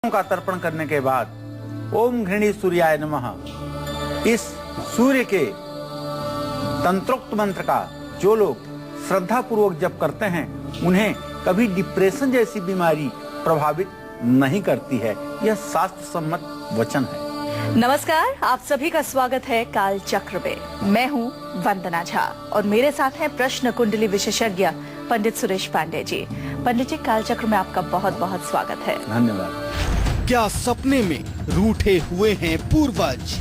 का तर्पण करने के बाद ओम घृणी सूर्याय नमः इस सूर्य के तंत्रोक्त मंत्र का जो लोग श्रद्धा पूर्वक जप करते हैं उन्हें कभी डिप्रेशन जैसी बीमारी प्रभावित नहीं करती है। यह शास्त्र सम्मत वचन है। नमस्कार, आप सभी का स्वागत है काल चक्र में। मैं हूं वंदना झा और मेरे साथ हैं प्रश्न कुंडली विशेषज्ञ पंडित सुरेश पांडे जी। पंडित जी, काल चक्र में आपका बहुत बहुत स्वागत है। धन्यवाद। क्या सपने में रूठे हुए हैं पूर्वज,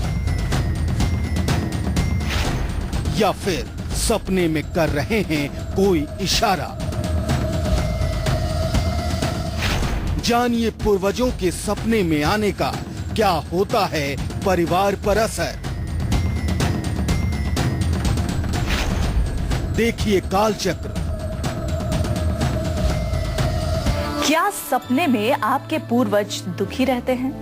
या फिर सपने में कर रहे हैं कोई इशारा? जानिए पूर्वजों के सपने में आने का क्या होता है परिवार पर असर। देखिए कालचक्र। क्या सपने में आपके पूर्वज दुखी रहते हैं?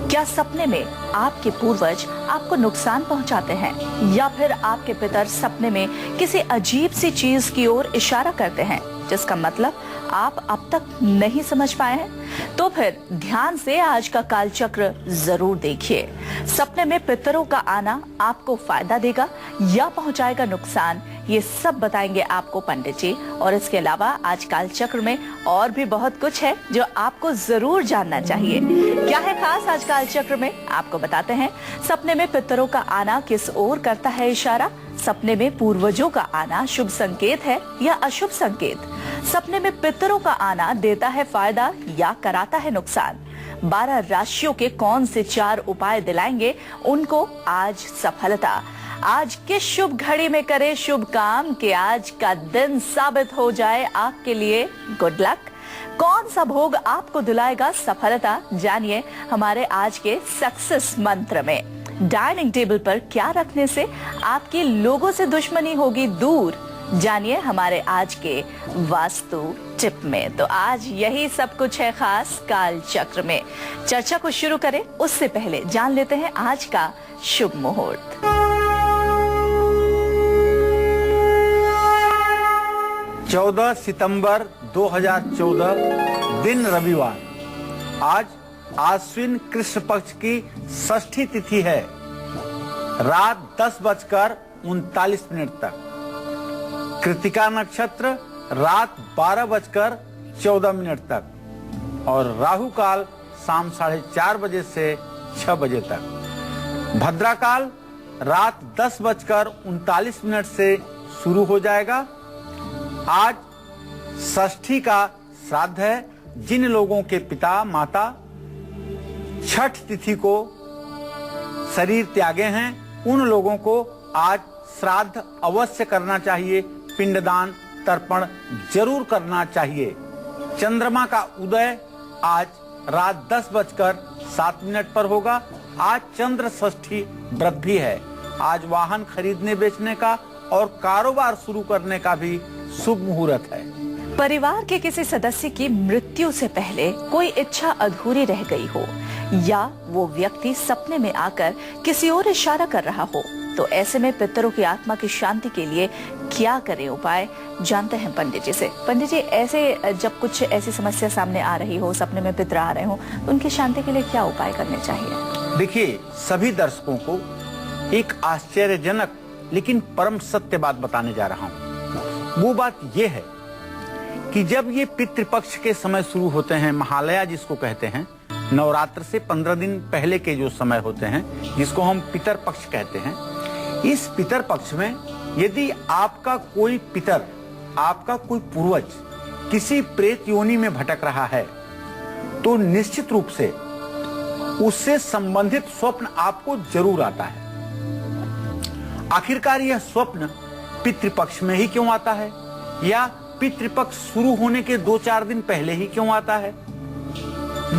क्या सपने में आपके पूर्वज आपको नुकसान पहुंचाते हैं, या फिर आपके पितर सपने में किसी अजीब सी चीज की ओर इशारा करते हैं जिसका मतलब आप अब तक नहीं समझ पाए हैं? तो फिर ध्यान से आज का कालचक्र जरूर देखिए। सपने में पितरों का आना आपको फायदा देगा या पहुंचाएगा नुकसान, ये सब बताएंगे आपको पंडित जी। और इसके अलावा आज कालचक्र में और भी बहुत कुछ है जो आपको जरूर जानना चाहिए। क्या है खास आज कालचक्र में, आपको बताते हैं। सपने में पितरों का आना किस ओर करता है इशारा? सपने में पूर्वजों का आना शुभ संकेत है या अशुभ संकेत? सपने में पितरों का आना देता है फायदा या कराता है नुकसान? 12 राशियों के कौन से 4 उपाय दिलाएंगे उनको आज सफलता? आज किस शुभ घड़ी में करे शुभ काम कि आज का दिन साबित हो जाए आपके लिए गुड लक? कौन सा भोग आपको दिलाएगा सफलता? जानिए हमारे आज के सक्सेस मंत्र में। डाइनिंग टेबल पर क्या रखने से आपकी लोगों से दुश्मनी होगी दूर? जानिए हमारे आज के वास्तु टिप में। तो आज यही सब कुछ है खास काल चक्र में। चर्चा को शुरू करें उससे पहले जान लेते हैं आज का शुभ मुहूर्त। 14 सितंबर 2014 दिन रविवार। आज आश्विन कृष्ण पक्ष की षष्ठी तिथि है। रात 10:39 तक। कृतिका नक्षत्र रात 12:14 तक और राहु काल शाम 4:30 बजे से 6 बजे तक। भद्रा काल रात 10:39 से शुरू हो जाएगा। आज षष्ठी का श्राद्ध है। जिन लोगों के पिता माता छठ तिथि को शरीर त्यागे हैं उन लोगों को आज श्राद्ध अवश्य करना चाहिए। पिंडदान तर्पण जरूर करना चाहिए। चंद्रमा का उदय आज रात 10:07 पर होगा। आज चंद्र षष्ठी व्रत भी है। आज वाहन खरीदने बेचने का और कारोबार शुरू करने का भी शुभ मुहूर्त है। परिवार के किसी सदस्य की मृत्यु से पहले कोई इच्छा अधूरी रह गई हो, या वो व्यक्ति सपने में आकर किसी और इशारा कर रहा हो, तो ऐसे में पितरों की आत्मा की शांति के लिए क्या करें उपाय, जानते हैं पंडित जी से। पंडित जी, ऐसे जब कुछ ऐसी समस्या सामने आ रही हो, सपने में पितर आ रहे हो, तो उनकी शांति के लिए क्या उपाय करने चाहिए? देखिए, सभी दर्शकों को एक आश्चर्यजनक लेकिन परम सत्य बात बताने जा रहा हूँ। वो बात ये है कि जब ये पितृपक्ष के समय शुरू होते हैं, महालया जिसको कहते हैं, नवरात्र से 15 दिन पहले के जो समय होते हैं जिसको हम पितर पक्ष कहते हैं, इस पितर पक्ष में यदि आपका कोई पितर, आपका कोई पूर्वज किसी प्रेत योनि में भटक रहा है तो निश्चित रूप से उससे संबंधित स्वप्न आपको जरूर आता है। आखिरकार यह स्वप्न पितृपक्ष में ही क्यों आता है, या पितृपक्ष शुरू होने के 2-4 दिन पहले ही क्यों आता है?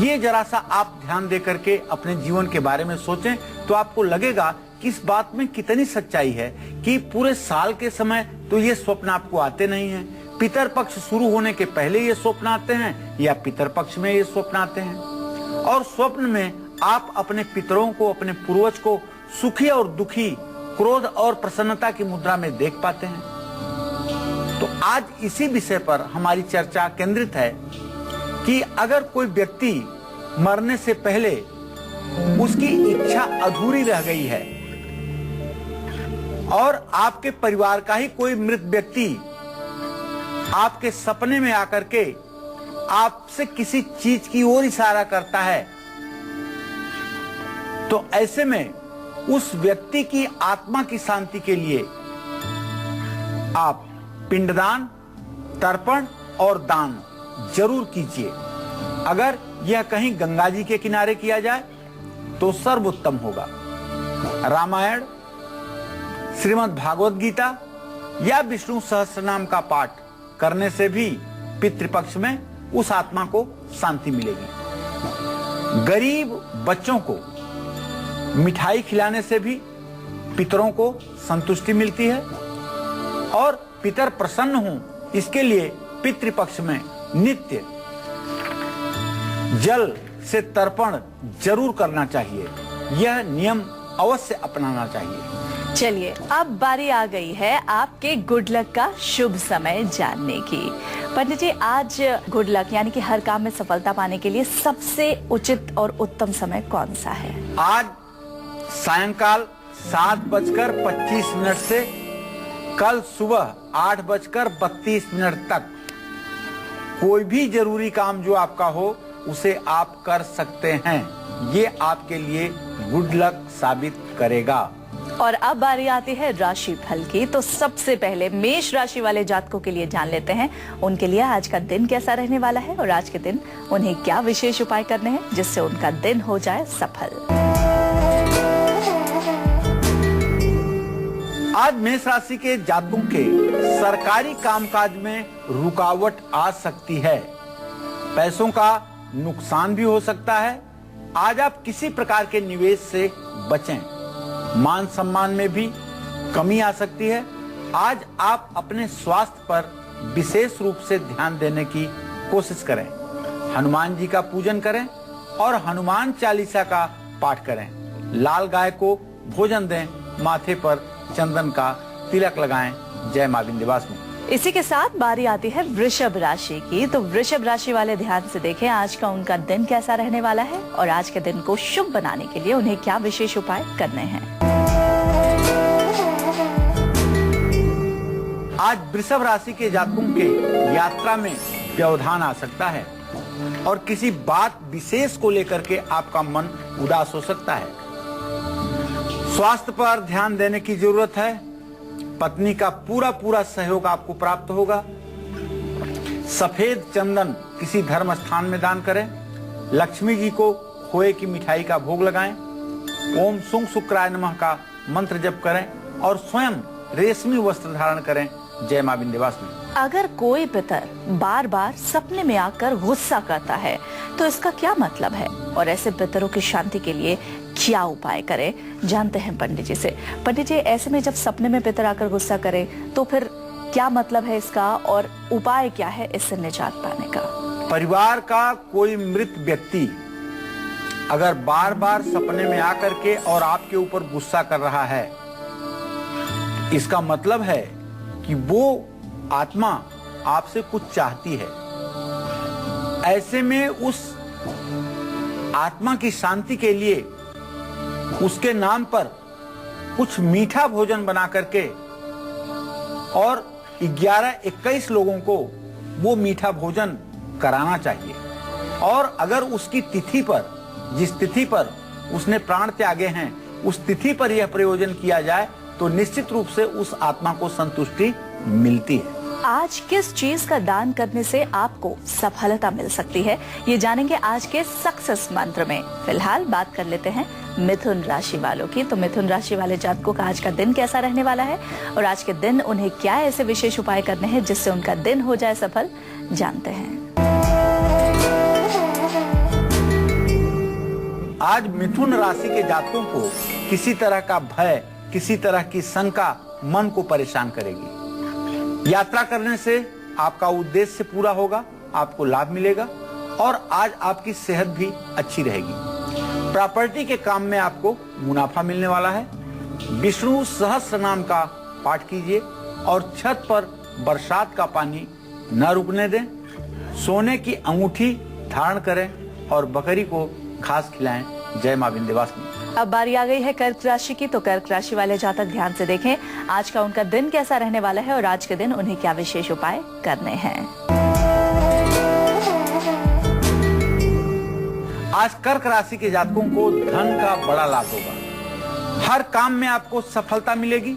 ये जरा सा आप ध्यान दे करके अपने जीवन के बारे में सोचें तो आपको लगेगा कि इस बात में कितनी सच्चाई है कि पूरे साल के समय तो ये स्वप्न आपको आते नहीं हैं। पितर पक्ष शुरू होने के पहले ये स्वप्न आते हैं या पितर पक्ष में ये स्वप्न आते हैं। और स्वप्न में आप अपने पितरों को, अपने पूर्वज को सुखी और दुखी, क्रोध और प्रसन्नता की मुद्रा में देख पाते हैं। तो आज इसी विषय पर हमारी चर्चा केंद्रित है कि अगर कोई व्यक्ति मरने से पहले उसकी इच्छा अधूरी रह गई है और आपके परिवार का ही कोई मृत व्यक्ति आपके सपने में आकर के आपसे किसी चीज की ओर इशारा करता है, तो ऐसे में उस व्यक्ति की आत्मा की शांति के लिए आप पिंडदान, तर्पण और दान जरूर कीजिए। अगर यह कहीं गंगा जी के किनारे किया जाए तो सर्वोत्तम होगा। रामायण, श्रीमद् भागवत गीता या विष्णु सहस्त्रनाम का पाठ करने से भी पितृपक्ष में उस आत्मा को शांति मिलेगी। गरीब बच्चों को मिठाई खिलाने से भी पितरों को संतुष्टि मिलती है और पितर प्रसन्न हों, इसके लिए पितृपक्ष में नित्य जल से तर्पण जरूर करना चाहिए। यह नियम अवश्य अपनाना चाहिए। चलिए, अब बारी आ गई है आपके गुड लक का शुभ समय जानने की। पंडित जी, आज गुड लक यानी कि हर काम में सफलता पाने के लिए सबसे उचित और उत्तम समय कौन सा है? आज सायंकाल 7:25 से कल सुबह 8:32 तक कोई भी जरूरी काम जो आपका हो उसे आप कर सकते हैं। ये आपके लिए गुड लक साबित करेगा। और अब बारी आती है राशि फल की। तो सबसे पहले मेष राशि वाले जातकों के लिए जान लेते हैं उनके लिए आज का दिन कैसा रहने वाला है और आज के दिन उन्हें क्या विशेष उपाय करने हैं जिससे उनका दिन हो जाए सफल। आज मेष राशि के जातकों के सरकारी कामकाज में रुकावट आ सकती है। पैसों का नुकसान भी हो सकता है। आज आप किसी प्रकार के निवेश से बचें। मान सम्मान में भी कमी आ सकती है। आज आप अपने स्वास्थ्य पर विशेष रूप से ध्यान देने की कोशिश करें। हनुमान जी का पूजन करें और हनुमान चालीसा का पाठ करें। लाल गाय को भोजन दें, माथे पर चंदन का तिलक लगाएं। जय मां विंध्यवासिनी। इसी के साथ बारी आती है वृषभ राशि की। तो वृषभ राशि वाले ध्यान से देखें आज का उनका दिन कैसा रहने वाला है और आज के दिन को शुभ बनाने के लिए उन्हें क्या विशेष उपाय करने हैं। आज वृषभ राशि के जातकों के यात्रा में व्यवधान आ सकता है और किसी बात विशेष को लेकर के आपका मन उदास हो सकता है। स्वास्थ्य पर ध्यान देने की जरूरत है। पत्नी का पूरा सहयोग आपको प्राप्त होगा। सफेद चंदन किसी धर्म स्थान में दान करें। लक्ष्मी जी को खोए की मिठाई का भोग लगाएं। ओम सुंग शुक्राय नमः का मंत्र जप करें और स्वयं रेशमी वस्त्र धारण करें। जय मां विंध्यवासिनी। अगर कोई पितर बार बार सपने में आकर गुस्सा करता है तो इसका क्या मतलब है और ऐसे पितरों की शांति के लिए क्या उपाय करें, जानते हैं पंडित जी से। पंडित जी, ऐसे में जब सपने में पितर आकर गुस्सा करे तो फिर क्या मतलब है इसका और उपाय क्या है इससे निजात पाने का? परिवार का कोई मृत व्यक्ति अगर बार बार सपने में आकर के और आपके ऊपर गुस्सा कर रहा है, इसका मतलब है कि वो आत्मा आपसे कुछ चाहती है। ऐसे में उस आत्मा की शांति के लिए उसके नाम पर कुछ मीठा भोजन बना करके और 11-21 लोगों को वो मीठा भोजन कराना चाहिए। और अगर उसकी तिथि पर, जिस तिथि पर उसने प्राण त्यागे हैं, उस तिथि पर यह प्रयोजन किया जाए तो निश्चित रूप से उस आत्मा को संतुष्टि मिलती है। आज किस चीज का दान करने से आपको सफलता मिल सकती है, ये जानेंगे आज के सक्सेस मंत्र में। फिलहाल बात कर लेते हैं मिथुन राशि वालों की। तो मिथुन राशि वाले जातकों का आज का दिन कैसा रहने वाला है और आज के दिन उन्हें क्या ऐसे विशेष उपाय करने हैं जिससे उनका दिन हो जाए सफल, जानते हैं। आज मिथुन राशि के जातकों को किसी तरह का भय, किसी तरह की शंका मन को परेशान करेगी। यात्रा करने से आपका उद्देश्य पूरा होगा, आपको लाभ मिलेगा और आज आपकी सेहत भी अच्छी रहेगी। प्रॉपर्टी के काम में आपको मुनाफा मिलने वाला है। विष्णु सहस्त्र नाम का पाठ कीजिए और छत पर बरसात का पानी न रुकने दें। सोने की अंगूठी धारण करें और बकरी को घास खिलाएं। जय मां विंध्यवासिनी। अब बारी आ गई है कर्क राशि की, तो कर्क राशि वाले जातक ध्यान से देखें आज का उनका दिन कैसा रहने वाला है और आज के दिन उन्हें क्या विशेष उपाय करने हैं। आज कर्क राशि के जातकों को धन का बड़ा लाभ होगा। हर काम में आपको सफलता मिलेगी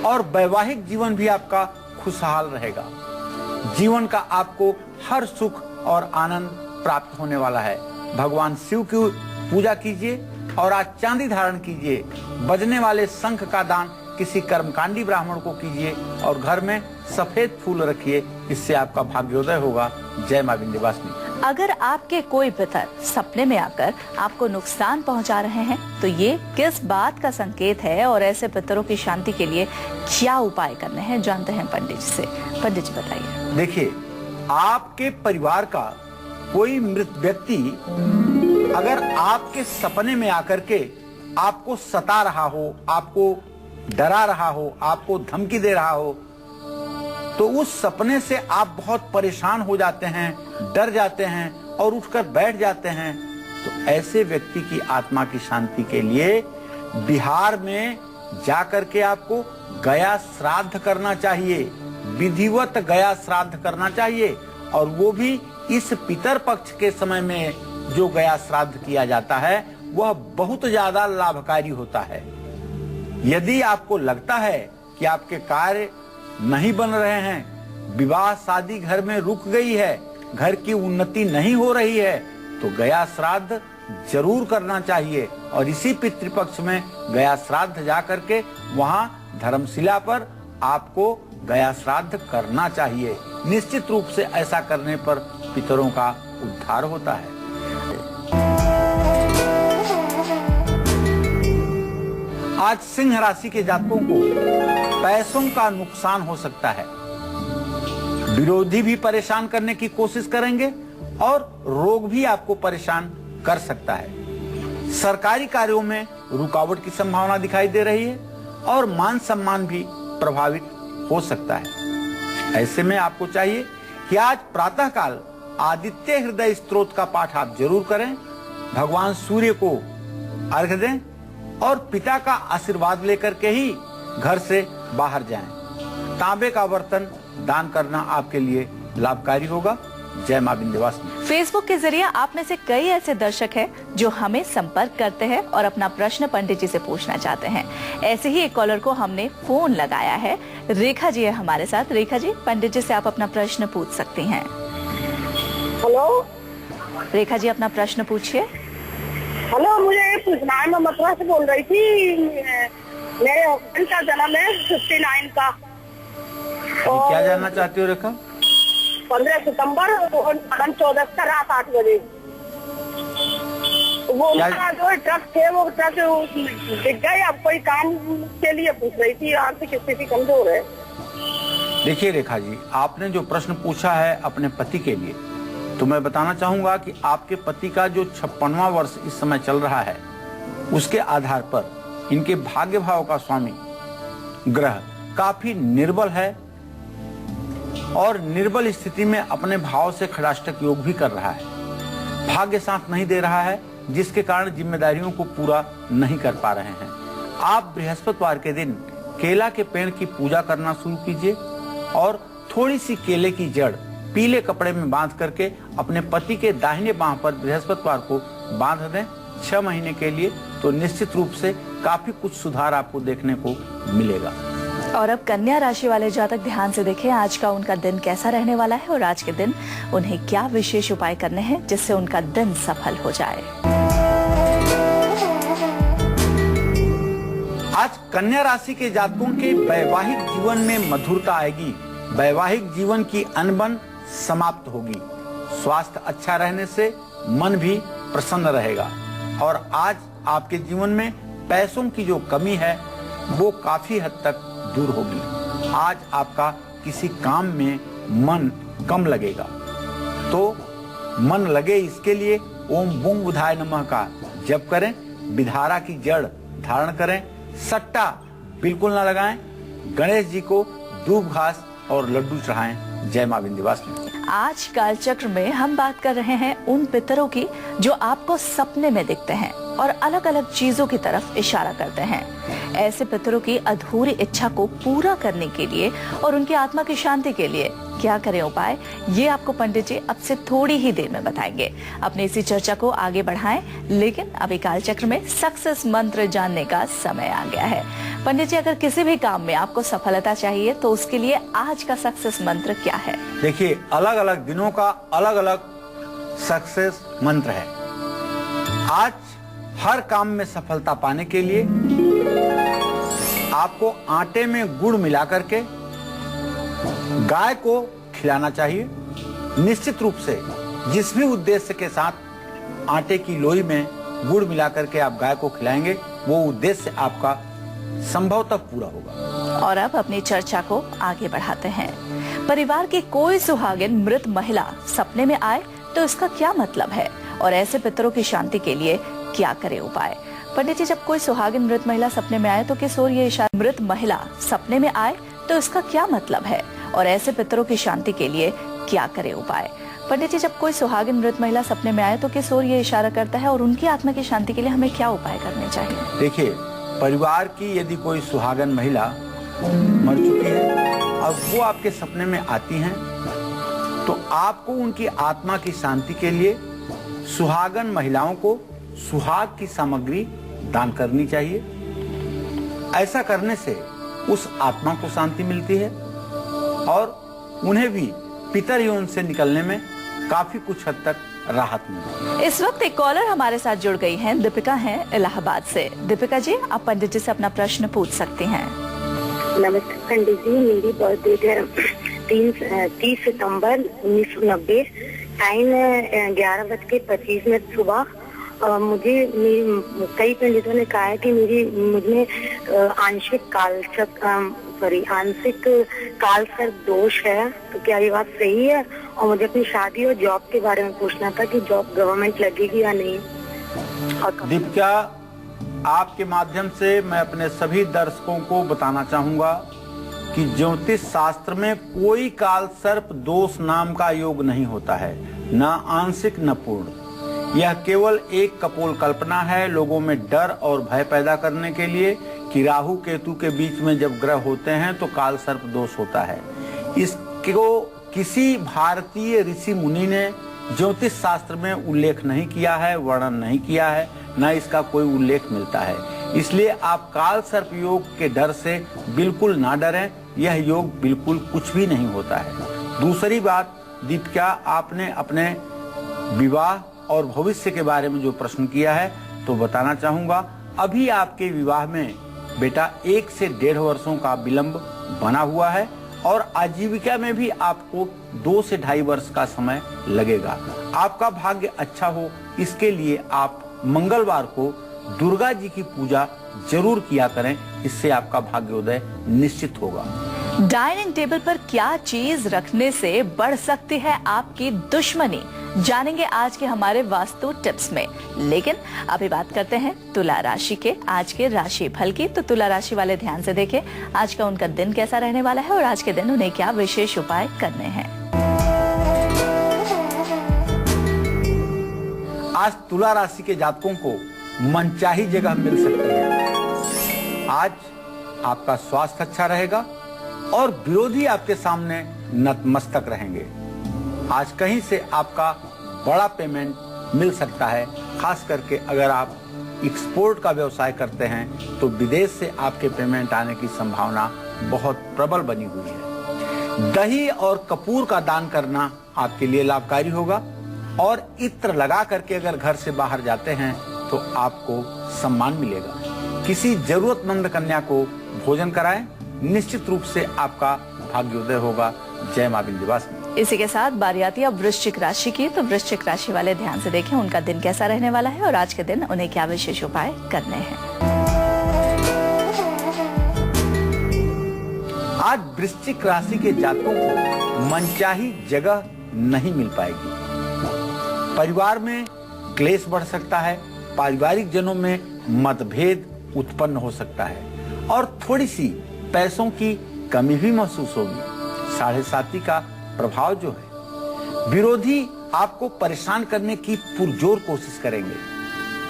और वैवाहिक जीवन भी आपका खुशहाल रहेगा। जीवन का आपको हर सुख और आनंद प्राप्त होने वाला है। भगवान शिव की पूजा कीजिए और आज चांदी धारण कीजिए। बजने वाले शंख का दान किसी कर्मकांडी ब्राह्मण को कीजिए और घर में सफेद फूल रखिए, इससे आपका भाग्योदय होगा। जय मां विंध्यवासिनी। अगर आपके कोई पितर सपने में आकर आपको नुकसान पहुंचा रहे हैं तो ये किस बात का संकेत है और ऐसे पितरों की शांति के लिए क्या उपाय करने हैं, जानते हैं पंडित जी से। पंडित जी बताइए। देखिए, आपके परिवार का कोई मृत व्यक्ति अगर आपके सपने में आकर के आपको सता रहा हो, आपको डरा रहा हो, आपको धमकी दे रहा हो, तो उस सपने से आप बहुत परेशान हो जाते हैं, डर जाते हैं और उठकर बैठ जाते हैं, तो ऐसे व्यक्ति की आत्मा की शांति के लिए बिहार में जाकर के आपको गया श्राद्ध करना चाहिए। विधिवत गया श्राद्ध करना चाहिए और वो भी इस पितर पक्ष के समय में जो गया श्राद्ध किया जाता है वह बहुत ज्यादा लाभकारी होता है। यदि आपको लगता है कि आपके कार्य नहीं बन रहे हैं, विवाह शादी घर में रुक गई है, घर की उन्नति नहीं हो रही है, तो गया श्राद्ध जरूर करना चाहिए और इसी पितृपक्ष में गया श्राद्ध जा करके वहां धर्मशिला पर आपको गया श्राद्ध करना चाहिए। निश्चित रूप से ऐसा करने पर पितरों का उद्धार होता है। आज सिंह राशि के जातकों को पैसों का नुकसान हो सकता है। विरोधी भी परेशान करने की कोशिश करेंगे और रोग भी आपको परेशान कर सकता है। सरकारी कार्यों में रुकावट की संभावना दिखाई दे रही है और मान सम्मान भी प्रभावित हो सकता है। ऐसे में आपको चाहिए कि आज प्रातःकाल आदित्य हृदय स्तोत्र का पाठ आप जरूर करें, भगवान सूर्य को अर्घ दें और पिता का आशीर्वाद लेकर के ही घर से बाहर जाएं। तांबे का बर्तन दान करना आपके लिए लाभकारी होगा। जय मां विंध्यवासिनी। फेसबुक के जरिए आप में से कई ऐसे दर्शक हैं जो हमें संपर्क करते हैं और अपना प्रश्न पंडित जी से पूछना चाहते हैं। ऐसे ही एक कॉलर को हमने फोन लगाया है। रेखा जी है हमारे साथ। रेखा जी, पंडित जी से आप अपना प्रश्न पूछ सकती हैं। हेलो रेखा जी, अपना प्रश्न पूछिए। हेलो, मुझे ये पूछना है, मैं मथुरा से बोल रही थी। मेरे हस्बैंड का जन्म है 59 का। और क्या जानना चाहती हो रेखा? 15 सितंबर 14 का रात 8 बजे। वो उनका जो ट्रक थे वो ट्रक दिख गए। अब कोई काम के लिए पूछ रही थी, आर्थिक स्थिति कमजोर है। देखिए रेखा जी, आपने जो प्रश्न पूछा है अपने पति के लिए, तो मैं बताना चाहूंगा कि आपके पति का जो 56वां वर्ष इस समय चल रहा है, उसके आधार पर इनके भाग्य भाव का स्वामी ग्रह काफी निर्बल है और निर्बल स्थिति में अपने भाव से खड़ाष्टक योग भी कर रहा है। भाग्य साथ नहीं दे रहा है, जिसके कारण जिम्मेदारियों को पूरा नहीं कर पा रहे हैं। आप बृहस्पतिवार के दिन केला के पेड़ की पूजा करना शुरू कीजिए और थोड़ी सी केले की जड़ पीले कपड़े में बांध करके अपने पति के दाहिने बांह पर बृहस्पतिवार को बांध दें 6 महीने के लिए, तो निश्चित रूप से काफी कुछ सुधार आपको देखने को मिलेगा। और अब कन्या राशि वाले जातक ध्यान से देखें आज का उनका दिन कैसा रहने वाला है और आज के दिन उन्हें क्या विशेष उपाय करने हैं जिससे उनका दिन सफल हो जाए। आज कन्या राशि के जातकों के वैवाहिक जीवन में मधुरता आएगी। वैवाहिक जीवन की अनबन समाप्त होगी। स्वास्थ्य अच्छा रहने से मन भी प्रसन्न रहेगा और आज आपके जीवन में पैसों की जो कमी है वो काफी हद तक दूर होगी। आज आपका किसी काम में मन कम लगेगा, तो मन लगे इसके लिए ओम बूम बुधाय नमः का जप करें, विधारा की जड़ धारण करें, सट्टा बिल्कुल ना लगाएं, गणेश जी को दूब घास और लड्डू चढ़ाएं। जय मां विंध्यवासिनी। आज कालचक्र में हम बात कर रहे हैं उन पितरों की जो आपको सपने में दिखते हैं और अलग अलग चीजों की तरफ इशारा करते हैं। ऐसे पितरों की अधूरी इच्छा को पूरा करने के लिए और उनकी आत्मा की शांति के लिए क्या करें उपाय, ये आपको पंडित जी अब से थोड़ी ही देर में बताएंगे। अपनी इसी चर्चा को आगे बढ़ाएं, लेकिन अभी कालचक्र में सक्सेस मंत्र जानने का समय आ गया है। पंडित जी, अगर किसी भी काम में आपको सफलता चाहिए तो उसके लिए आज का सक्सेस मंत्र क्या है? देखिए, अलग अलग दिनों का अलग अलग सक्सेस मंत्र है। आज हर काम में सफलता पाने के लिए आपको आटे में गुड़ मिला करके गाय को खिलाना चाहिए। निश्चित रूप से जिस भी उद्देश्य के साथ आटे की लोई में गुड़ मिला करके आप गाय को खिलाएंगे, वो उद्देश्य आपका संभवतः पूरा होगा। और अब अपनी चर्चा को आगे बढ़ाते हैं। परिवार की कोई सुहागिन मृत महिला सपने में आए तो इसका क्या मतलब है और ऐसे पितरों की शांति के लिए क्या करे उपाय? पंडित जी, जब कोई सुहागिन मृत महिला सपने में आए तो किस ओर ये इशारा? मृत महिला सपने में आए तो इसका क्या मतलब है और ऐसे पितरों की शांति के लिए क्या करे उपाय? पंडित जी, जब कोई सुहागिन मृत महिला सपने में आए तो किस ओर ये इशारा करता है और उनकी आत्मा की शांति के लिए हमें क्या उपाय करने चाहिए? देखिए, परिवार की यदि कोई सुहागन महिला मर चुकी है और वो आपके सपने में आती हैं, तो आपको उनकी आत्मा की शांति के लिए सुहागन महिलाओं को सुहाग की सामग्री दान करनी चाहिए। ऐसा करने से उस आत्मा को शांति मिलती है और उन्हें भी पितर यौन से निकलने में काफी कुछ हद तक राहत मिलती है। इस वक्त एक कॉलर हमारे साथ जुड़ गई हैं। दीपिका हैं इलाहाबाद से। दीपिका जी, आप पंडित जी से अपना प्रश्न पूछ सकती हैं। नमस्ते पंडित जी, मेरी बर्थडे है 30 सितंबर 1990, टाइम 11:25 सुबह। मुझे कई पंडितों ने कहा है कि मुझमें आंशिक कालसर्प दोष है, तो क्या ये बात सही है? और मुझे अपनी शादी और जॉब के बारे में पूछना था कि जॉब गवर्नमेंट लगेगी या नहीं। दीपिका, आपके माध्यम से मैं अपने सभी दर्शकों को बताना चाहूंगा कि ज्योतिष शास्त्र में कोई कालसर्प दोष नाम का योग नहीं होता है, न आंशिक न पूर्ण। यह केवल एक कपोल कल्पना है लोगों में डर और भय पैदा करने के लिए कि राहु केतु के बीच में जब ग्रह होते हैं तो कालसर्प दोष होता है। इसको किसी भारतीय ऋषि मुनि ने ज्योतिष शास्त्र में उल्लेख नहीं किया है, वर्णन नहीं किया है, न इसका कोई उल्लेख मिलता है। इसलिए आप कालसर्प योग के डर से बिल्कुल ना डरें, यह योग बिल्कुल कुछ भी नहीं होता है। दूसरी बात, दीपिका, आपने अपने विवाह और भविष्य के बारे में जो प्रश्न किया है तो बताना चाहूंगा, अभी आपके विवाह में बेटा 1 से 1.5 वर्षों का विलंब बना हुआ है और आजीविका में भी आपको 2 से 2.5 वर्ष का समय लगेगा। आपका भाग्य अच्छा हो, इसके लिए आप मंगलवार को दुर्गा जी की पूजा जरूर किया करें, इससे आपका भाग्योदय निश्चित होगा। डाइनिंग टेबल पर क्या चीज रखने से बढ़ सकती है आपकी दुश्मनी, जानेंगे आज के हमारे वास्तु टिप्स में। लेकिन अभी बात करते हैं तुला राशि के आज के राशि फल की। तो तुला राशि वाले ध्यान से देखें आज का उनका दिन कैसा रहने वाला है और आज के दिन उन्हें क्या विशेष उपाय करने हैं। आज तुला राशि के जातकों को मनचाही जगह मिल सकती है। आज आपका स्वास्थ्य अच्छा रहेगा और विरोधी आपके सामने नतमस्तक रहेंगे। आज कहीं से आपका बड़ा पेमेंट मिल सकता है, खास करके अगर आप एक्सपोर्ट का व्यवसाय करते हैं तो विदेश से आपके पेमेंट आने की संभावना बहुत प्रबल बनी हुई है। दही और कपूर का दान करना आपके लिए लाभकारी होगा और इत्र लगा करके अगर घर से बाहर जाते हैं तो आपको सम्मान मिलेगा। किसी जरूरतमंद कन्या को भोजन कराएं, निश्चित रूप से आपका भाग्योदय होगा। जय मां विंध्यवासिनी। इसी के साथ बारी आती है वृश्चिक राशि की। तो वृश्चिक राशि वाले ध्यान से देखें उनका दिन कैसा रहने वाला है और आज के दिन उन्हें क्या विशेष उपाय करने हैं। आज वृश्चिक राशि के जातकों को मनचाही जगह नहीं मिल पाएगी। परिवार में क्लेश बढ़ सकता है, पारिवारिक जनों में मतभेद उत्पन्न हो सकता है और थोड़ी सी पैसों की कमी भी महसूस होगी। 7.5 का प्रभाव जो है, विरोधी आपको परेशान करने की पुरजोर कोशिश करेंगे,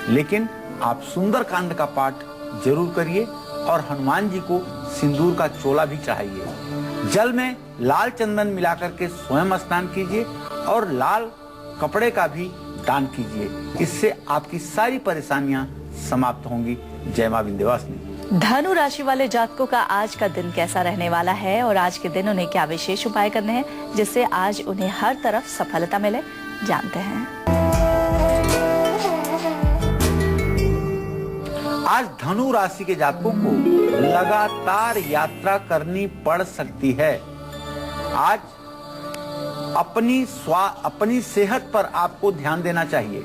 लेकिन आप सुंदरकांड का पाठ जरूर करिए और हनुमान जी को सिंदूर का चोला भी चढ़ाइए। जल में लाल चंदन मिलाकर के स्वयं स्नान कीजिए और लाल कपड़े का भी दान कीजिए। इससे आपकी सारी परेशानियां समाप्त होंगी। जय मां विंध्यवासिनी। धनु राशि वाले जातकों का आज का दिन कैसा रहने वाला है और आज के दिन उन्हें क्या विशेष उपाय करने हैं जिससे आज उन्हें हर तरफ सफलता मिले, जानते हैं। आज धनु राशि के जातकों को लगातार यात्रा करनी पड़ सकती है। आज अपनी सेहत पर आपको ध्यान देना चाहिए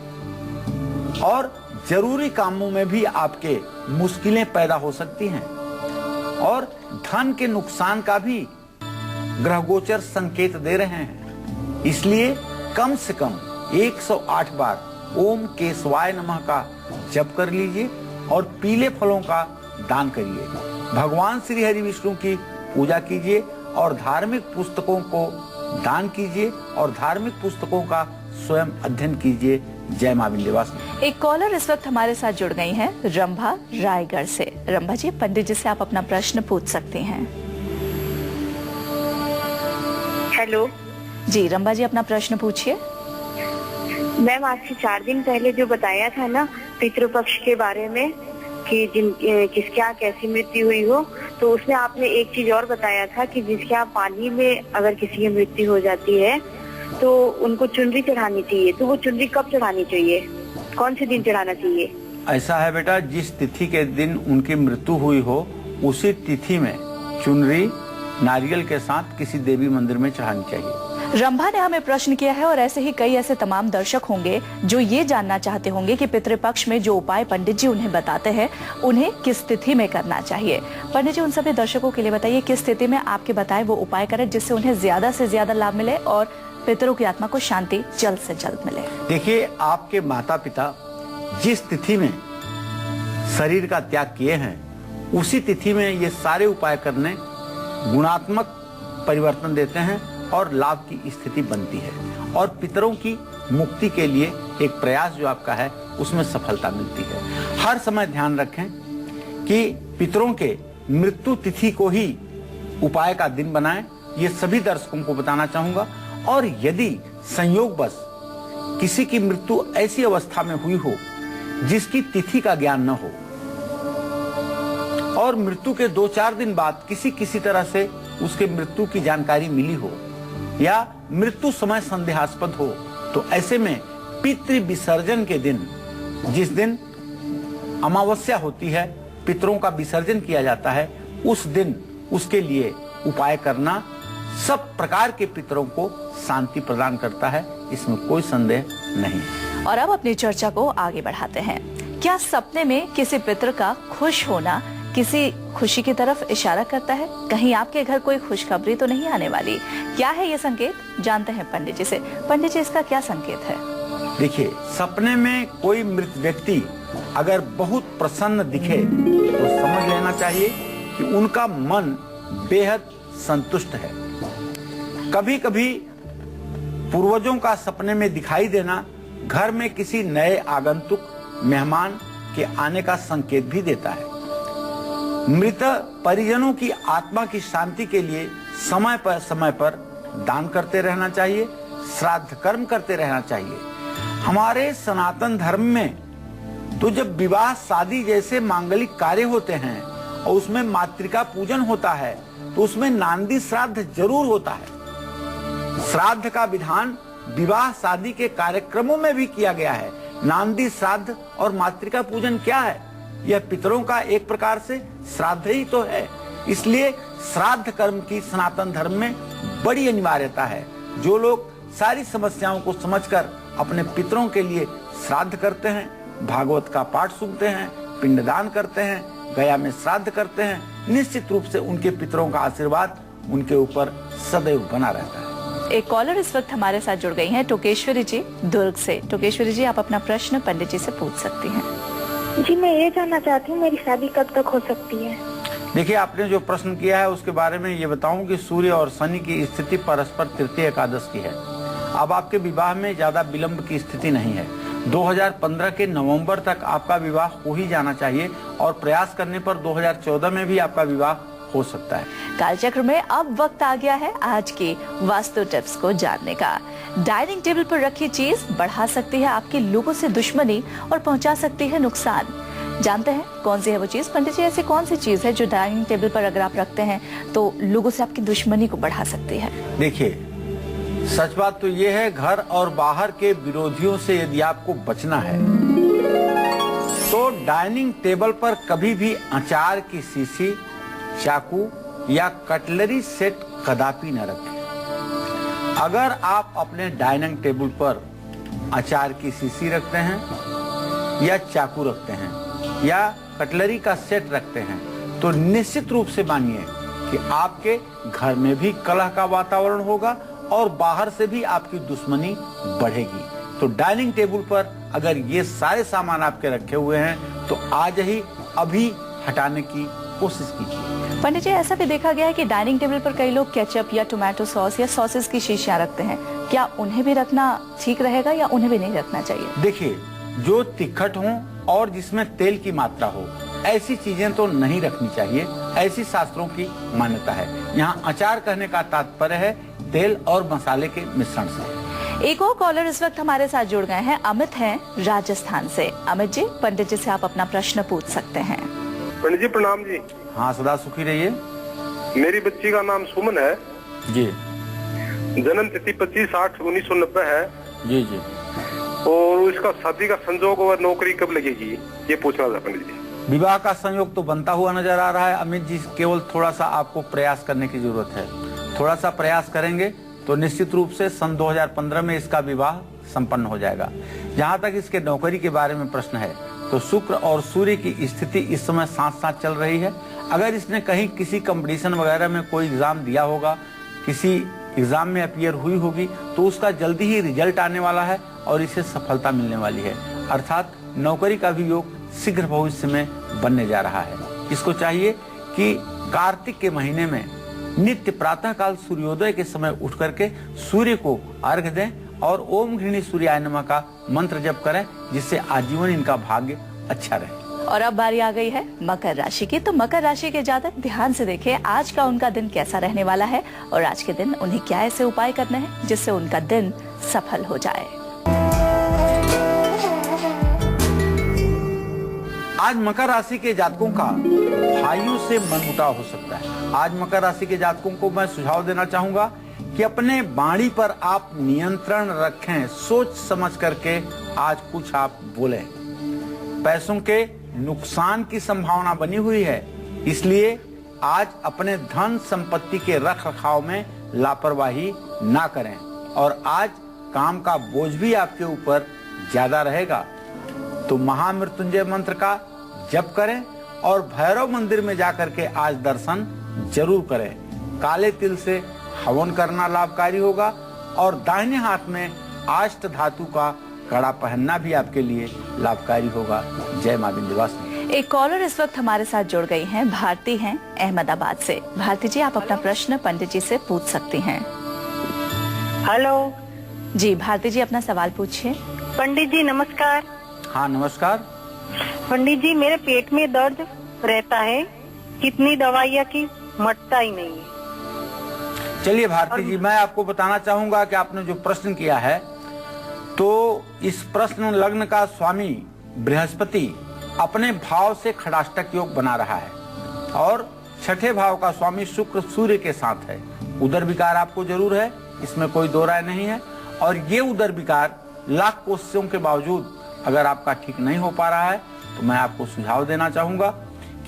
और जरूरी कामों में भी आपके मुश्किलें पैदा हो सकती हैं और धन के नुकसान का भी ग्रह गोचर संकेत दे रहे हैं। इसलिए कम से कम 108 बार ओम केशवाय नमः का जप कर लीजिए और पीले फलों का दान करिए। भगवान श्री हरि विष्णु की पूजा कीजिए और धार्मिक पुस्तकों को दान कीजिए और धार्मिक पुस्तकों का स्वयं अध्ययन कीजिए। जय मां विंध्यवासिनी। एक कॉलर इस वक्त हमारे साथ जुड़ गई हैं, रंभा रायगढ़ से। रंभा जी, पंडित जी से आप अपना प्रश्न पूछ सकती हैं। हेलो जी रंभा जी, अपना प्रश्न पूछिए। मैम, आज से 4 दिन पहले जो बताया था ना पितृपक्ष के बारे में कि किसके यहाँ कैसी मृत्यु हुई हो, तो उसमें आपने एक चीज और बताया था कि जिसके यहाँ पानी में अगर किसी की मृत्यु हो जाती है तो उनको चुनरी चढ़ानी चाहिए। तो वो चुनरी कब चढ़ानी चाहिए, कौन से दिन चढ़ाना चाहिए? ऐसा है बेटा, जिस तिथि के दिन उनकी मृत्यु हुई हो उसी तिथि में चुनरी नारियल के साथ किसी देवी मंदिर में चढ़ानी चाहिए। रंभा ने हमें प्रश्न किया है और ऐसे ही कई ऐसे तमाम दर्शक होंगे जो ये जानना चाहते होंगे कि पितृपक्ष में जो उपाय पंडित जी उन्हें बताते हैं उन्हें किस तिथि में करना चाहिए। पंडित जी, उन सभी दर्शकों के लिए बताइए किस स्थिति में आपके बताए वो उपाय करें जिससे उन्हें ज्यादा से ज्यादा लाभ मिले और पितरों की आत्मा को शांति जल्द से जल्द मिले। देखिए, आपके माता पिता जिस तिथि में शरीर का त्याग किए हैं उसी तिथि में ये सारे उपाय करने गुणात्मक परिवर्तन देते हैं और लाभ की स्थिति बनती है और पितरों की मुक्ति के लिए एक प्रयास जो आपका है उसमें सफलता मिलती है। हर समय ध्यान रखें कि पितरों के मृत्यु तिथि को ही उपाय का दिन बनाएं। ये सभी दर्शकों को बताना चाहूंगा। और यदि संयोगवश किसी की मृत्यु ऐसी अवस्था में हुई हो जिसकी तिथि का ज्ञान न हो और मृत्यु के 2-4 दिन बाद किसी तरह से उसके मृत्यु की जानकारी मिली हो या मृत्यु समय संदेहास्पद हो, तो ऐसे में पितृ विसर्जन के दिन, जिस दिन अमावस्या होती है, पितरों का विसर्जन किया जाता है, उस दिन उसके लिए उपाय करना सब प्रकार के पितरों को शांति प्रदान करता है, इसमें कोई संदेह नहीं। और अब अपनी चर्चा को आगे बढ़ाते हैं। क्या सपने में किसी पितर का खुश होना किसी खुशी की तरफ इशारा करता है? कहीं आपके घर कोई खुशखबरी तो नहीं आने वाली? क्या है ये संकेत, जानते हैं पंडित जी से। पंडित जी, इसका क्या संकेत है? देखिए, सपने में कोई मृत व्यक्ति अगर बहुत प्रसन्न दिखे तो समझ लेना चाहिए कि उनका मन बेहद संतुष्ट है। कभी कभी पूर्वजों का सपने में दिखाई देना घर में किसी नए आगंतुक मेहमान के आने का संकेत भी देता है। मृत परिजनों की आत्मा की शांति के लिए समय पर दान करते रहना चाहिए, श्राद्ध कर्म करते रहना चाहिए। हमारे सनातन धर्म में तो जब विवाह शादी जैसे मांगलिक कार्य होते हैं और उसमें मातृका पूजन होता है तो उसमें नांदी श्राद्ध जरूर होता है। श्राद्ध का विधान विवाह शादी के कार्यक्रमों में भी किया गया है। नांदी श्राद्ध और मातृका पूजन क्या है? यह पितरों का एक प्रकार से श्राद्ध ही तो है। इसलिए श्राद्ध कर्म की सनातन धर्म में बड़ी अनिवार्यता है। जो लोग सारी समस्याओं को समझकर अपने पितरों के लिए श्राद्ध करते हैं, भागवत का पाठ सुनते हैं, पिंडदान करते हैं, गया में श्राद्ध करते हैं, निश्चित रूप से उनके पितरों का आशीर्वाद उनके ऊपर सदैव बना रहता है। एक कॉलर इस वक्त हमारे साथ जुड़ गई हैं, टोकेश्वरी जी दुर्ग से। टोकेश्वरी जी, आप अपना प्रश्न पंडित जी से पूछ सकती हैं। जी, मैं ये जानना चाहती हूँ मेरी शादी कब तक हो सकती है? देखिए, आपने जो प्रश्न किया है उसके बारे में ये बताऊं कि सूर्य और शनि की स्थिति परस्पर तृतीय एकादश की है। अब आपके विवाह में ज्यादा विलंब की स्थिति नहीं है। 2015 के नवंबर तक आपका विवाह हो ही जाना चाहिए और प्रयास करने पर 2014 में भी आपका विवाह हो सकता है। कालचक्र में अब वक्त आ गया है आज के वास्तु टिप्स को जानने का। डाइनिंग टेबल पर रखी चीज बढ़ा सकती है आपके लोगों से दुश्मनी और पहुंचा सकती है नुकसान। जानते हैं कौन सी है वो चीज? पंडित जी, ऐसी कौन सी चीज है जो डाइनिंग टेबल पर अगर आप रखते हैं तो लोगों से आपकी दुश्मनी को बढ़ा सकती है? देखिए, सच बात तो ये है, घर और बाहर के विरोधियों से यदि आपको बचना है तो डाइनिंग टेबल पर कभी भी अचार की शीशी, चाकू या कटलरी सेट कदापि न रखें। अगर आप अपने डाइनिंग टेबल पर अचार की शीशी रखते हैं या चाकू रखते हैं या कटलरी का सेट रखते हैं तो निश्चित रूप से मानिए कि आपके घर में भी कलह का वातावरण होगा और बाहर से भी आपकी दुश्मनी बढ़ेगी। तो डाइनिंग टेबल पर अगर ये सारे सामान आपके रखे हुए हैं तो आज ही अभी हटाने की कोशिश कीजिए। पंडित जी, ऐसा भी देखा गया है कि डाइनिंग टेबल पर कई लोग केचप या टोमेटो सॉस या सॉसेस की शीशियां रखते हैं। क्या उन्हें भी रखना ठीक रहेगा या उन्हें भी नहीं रखना चाहिए? देखिए, जो तिखट हो और जिसमें तेल की मात्रा हो ऐसी चीजें तो नहीं रखनी चाहिए। ऐसी शास्त्रों की मान्यता है। यहाँ अचार कहने का तात्पर्य है तेल और मसाले के मिश्रण से। एक और कॉलर इस वक्त हमारे साथ जुड़ गए हैं। अमित हैं राजस्थान से। अमित जी, पंडित जी से आप अपना प्रश्न पूछ सकते हैं। पंडित जी प्रणाम जी। हाँ, सदा सुखी रहिए। मेरी बच्ची का नाम सुमन है जी। जन्म तिथि 25/8/1990 है जी जी। और इसका शादी का संजोग और नौकरी कब लगेगी ये पूछना था पंडित जी। विवाह का संयोग तो बनता हुआ नजर आ रहा है अमित जी। केवल थोड़ा सा आपको प्रयास करने की जरूरत है। थोड़ा सा प्रयास करेंगे तो निश्चित रूप से सन 2015 में इसका विवाह संपन्न हो जाएगा। जहाँ तक इसके नौकरी के बारे में प्रश्न है तो शुक्र और सूर्य की स्थिति इस समय साथ साथ चल रही है। अगर इसने कहीं किसी कंपटीशन वगैरह में कोई एग्जाम दिया होगा, किसी एग्जाम में अपीयर हुई होगी तो उसका जल्दी ही रिजल्ट आने वाला है और इसे सफलता मिलने वाली है। अर्थात नौकरी का भी योग शीघ्र भविष्य में बनने जा रहा है। इसको चाहिए कि कार्तिक के महीने में नित्य प्रातः काल सूर्योदय के समय उठ करके सूर्य को अर्घ्य दें और ओम घृणी सूर्याय नमः का मंत्र जप करें, जिससे आजीवन इनका भाग्य अच्छा रहे। और अब बारी आ गई है मकर राशि की। तो मकर राशि के जातक ध्यान से देखें आज का उनका दिन कैसा रहने वाला है और आज के दिन उन्हें क्या ऐसे उपाय करने हैं जिससे उनका दिन सफल हो जाए। आज मकर राशि के जातकों का भाइयों से मनमुटाव हो सकता है। आज मकर राशि के जातकों को मैं सुझाव देना चाहूंगा कि अपने वाणी पर आप नियंत्रण रखें। सोच समझ करके आज कुछ आप बोलें। पैसों के नुकसान की संभावना बनी हुई है, इसलिए आज अपने धन संपत्ति के रख रखाव में लापरवाही ना करें और आज काम का बोझ भी आपके ऊपर ज्यादा रहेगा। तो महामृत्युंजय मंत्र का जप करें और भैरव मंदिर में जाकर के आज दर्शन जरूर करें। काले तिल से हवन करना लाभकारी होगा और दाहिने हाथ में अष्ट धातु का कड़ा पहनना भी आपके लिए लाभकारी होगा। जय मां विंध्यवासिनी। एक कॉलर इस वक्त हमारे साथ जुड़ गई हैं। भारती हैं अहमदाबाद से। भारती जी, आप अपना प्रश्न पंडित जी से पूछ सकती हैं। हेलो जी भारती जी, अपना सवाल पूछिए। पंडित जी नमस्कार। हाँ नमस्कार। पंडित जी, मेरे पेट में दर्द रहता है, कितनी दवाइयाँ की मटता ही नहीं है। चलिए भारती जी, मैं आपको बताना चाहूंगा कि आपने जो प्रश्न किया है तो इस प्रश्न लग्न का स्वामी बृहस्पति अपने भाव से खड़ाष्टक योग बना रहा है और छठे भाव का स्वामी शुक्र सूर्य के साथ है। उदर विकार आपको जरूर है, इसमें कोई दो राय नहीं है। और ये उदर विकार लाख कोशिशों के बावजूद अगर आपका ठीक नहीं हो पा रहा है तो मैं आपको सुझाव देना चाहूंगा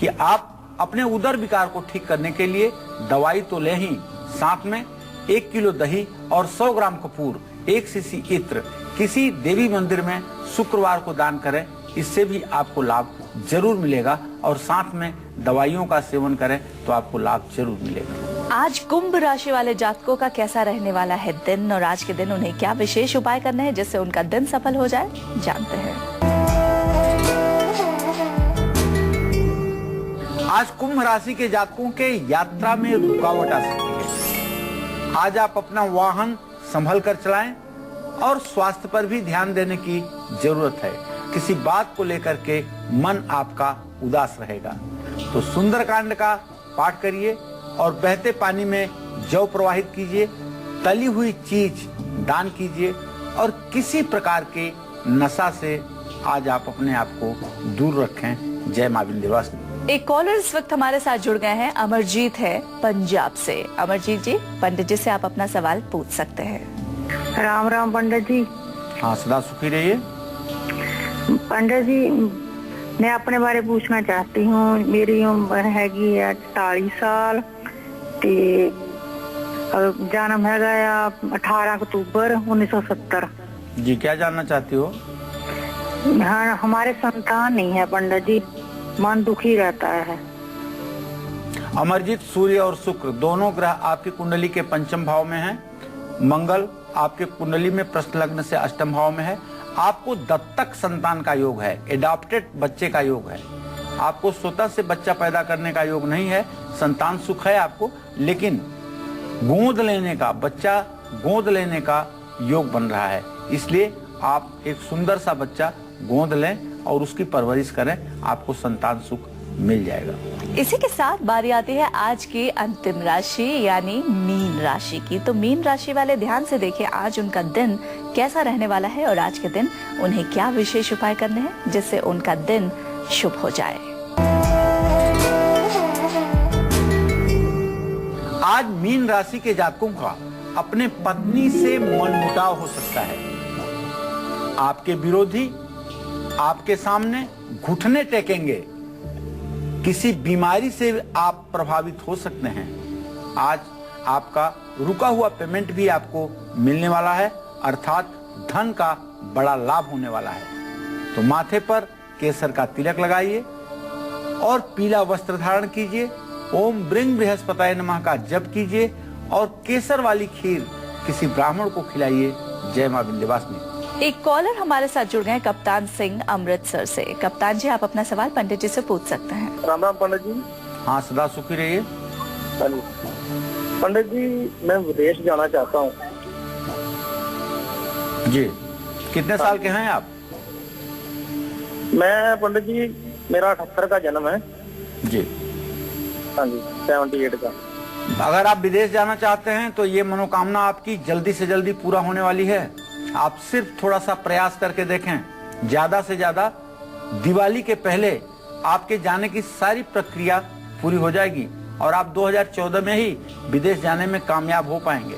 कि आप अपने उदर विकार को ठीक करने के लिए दवाई तो ले ही, साथ में 1 किलो दही और 100 ग्राम कपूर, 1 शीशी इत्र किसी देवी मंदिर में शुक्रवार को दान करें। इससे भी आपको लाभ जरूर मिलेगा और साथ में दवाइयों का सेवन करें तो आपको लाभ जरूर मिलेगा। आज कुंभ राशि वाले जातकों का कैसा रहने वाला है दिन और आज के दिन उन्हें क्या विशेष उपाय करने हैं जिससे उनका दिन सफल हो जाए, जानते हैं। आज कुंभ राशि के जातकों के यात्रा में रुकावट आ सकती है। आज आप अपना वाहन संभल कर चलाएं और स्वास्थ्य पर भी ध्यान देने की जरूरत है। किसी बात को लेकर के मन आपका उदास रहेगा। तो सुंदरकांड का पाठ करिए और बहते पानी में जौ प्रवाहित कीजिए, तली हुई चीज दान कीजिए और किसी प्रकार के नशा से आज आप अपने आप को दूर रखें। जय मां विंध्यवासिनी। एक कॉलर इस वक्त हमारे साथ जुड़ गए हैं। अमरजीत है पंजाब से। अमरजीत जी, पंडित जी से आप अपना सवाल पूछ सकते हैं। राम राम पंडित जी। हाँ, सदा सुखी रहिए। पंडित जी, मैं अपने बारे पूछना चाहती हूँ। मेरी उम्र हैगी 48 साल ते जन्म हैगा 18 अक्टूबर 1970। जी, क्या जानना चाहती हो? हाँ, हमारे संतान नहीं है पंडित जी, मन दुखी रहता है। अमरजीत, सूर्य और शुक्र दोनों ग्रह आपकी कुंडली के पंचम भाव में हैं। मंगल आपके कुंडली में प्रश्न लग्न से अष्टम भाव में है। आपको दत्तक संतान का योग है, एडॉप्टेड बच्चे का योग है। आपको स्वतः से बच्चा पैदा करने का योग नहीं है। संतान सुख है आपको, लेकिन गोद लेने का, बच्चा गोद लेने का योग बन रहा है। इसलिए आप एक सुंदर सा बच्चा गोद लें और उसकी परवरिश करें, आपको संतान सुख मिल जाएगा। इसी के साथ बारी आती है आज की अंतिम राशि यानी मीन राशि की। तो मीन राशि वाले ध्यान से देखिए आज उनका दिन कैसा रहने वाला है और आज के दिन उन्हें क्या विशेष उपाय करने हैं जिससे उनका दिन शुभ हो जाए। आज मीन राशि के जातकों का अपने पत्नी से मनमुटाव हो सकता है। आपके विरोधी आपके सामने घुटने टेकेंगे। किसी बीमारी से आप प्रभावित हो सकते हैं। आज आपका रुका हुआ पेमेंट भी आपको मिलने वाला है, अर्थात धन का बड़ा लाभ होने वाला है। तो माथे पर केसर का तिलक लगाइए और पीला वस्त्र धारण कीजिए। ओम ब्रिंग बृहस्पताय नमः का जप कीजिए और केसर वाली खीर किसी ब्राह्मण को खिलाइए। जय मां विंध्यवासिनी। एक कॉलर हमारे साथ जुड़ गए कप्तान सिंह अमृतसर से। कप्तान जी, आप अपना सवाल पंडित जी से पूछ सकते हैं। राम राम पंडित जी। हाँ, सदा सुखी रहिए। पंडित जी, मैं विदेश जाना चाहता हूँ। जी, कितने साल के हैं आप? मैं पंडित जी, मेरा 78 का जन्म है जी। हाँ जी, 78 का। अगर आप विदेश जाना चाहते हैं तो ये मनोकामना आपकी जल्दी से जल्दी पूरा होने वाली है। आप सिर्फ थोड़ा सा प्रयास करके देखें। ज्यादा से ज्यादा दिवाली के पहले आपके जाने की सारी प्रक्रिया पूरी हो जाएगी और आप 2014 में ही विदेश जाने में कामयाब हो पाएंगे।